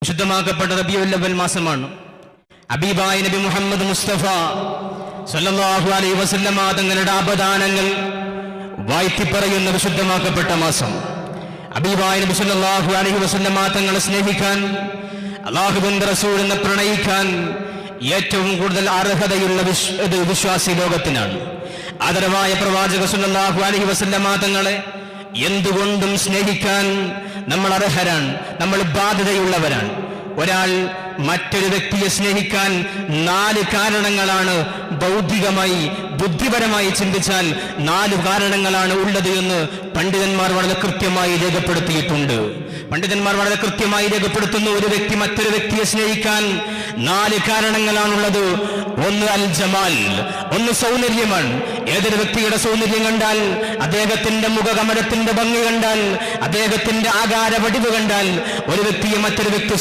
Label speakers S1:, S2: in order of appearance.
S1: വിശുദ്ധമാക്കപ്പെട്ട റബീഉൽ അവ്വൽ മാസമാണ്. ഹബീബായ നബി മുഹമ്മദ് മുസ്തഫ സല്ലല്ലാഹു അലൈഹി വസല്ലമ തങ്ങളുടെ അപദാനങ്ങൾ വാഴ്ത്തിപ്പറയുന്ന വിശുദ്ധമാക്കപ്പെട്ട മാസം. ഹബീബായ നബി സല്ലല്ലാഹു അലൈഹി വസല്ലമ തങ്ങളെ സ്നേഹിക്കാൻ, അല്ലാഹുവിന്റെ റസൂലിനെ പ്രണയിക്കാൻ ഏറ്റവും കൂടുതൽ അർഹതയുള്ള വിശ്വാസി ലോകത്തിനാണ്. ആദരവായ പ്രവാചക സല്ലല്ലാഹു അലൈഹി വസല്ലമ തങ്ങളെ എന്തുകൊണ്ടും സ്നേഹിക്കാൻ നമ്മൾ അർഹരാണ്, നമ്മൾ ബാധ്യതയുള്ളവരാണ്. ഒരാൾ മറ്റൊരു വ്യക്തിയെ സ്നേഹിക്കാൻ 4 കാരണങ്ങളാണ് ബൗദ്ധികമായി ബുദ്ധിപരമായി ചിന്തിച്ചാൽ 4 കാരണങ്ങളാണ് ഉള്ളത് എന്ന് പണ്ഡിതന്മാർ വളരെ കൃത്യമായി രേഖപ്പെടുത്തിയിട്ടുണ്ട്. പണ്ഡിതന്മാർ വളരെ കൃത്യമായി രേഖപ്പെടുത്തുന്നു, ഒരു വ്യക്തി മറ്റൊരു വ്യക്തിയെ സ്നേഹിക്കാൻ 4 കാരണങ്ങളാണുള്ളത്. ഒന്ന് അൽ ജമാൽ, ഒന്ന് സൗന്ദര്യമാണ്. ഏതൊരു വ്യക്തിയുടെ സൗന്ദര്യം കണ്ടാൽ, അദ്ദേഹത്തിന്റെ മുഖകമലത്തിന്റെ ഭംഗി കണ്ടാൽ, അദ്ദേഹത്തിന്റെ ആകാര വടിവ് കണ്ടാൽ ഒരു വ്യക്തിയെ മറ്റൊരു വ്യക്തി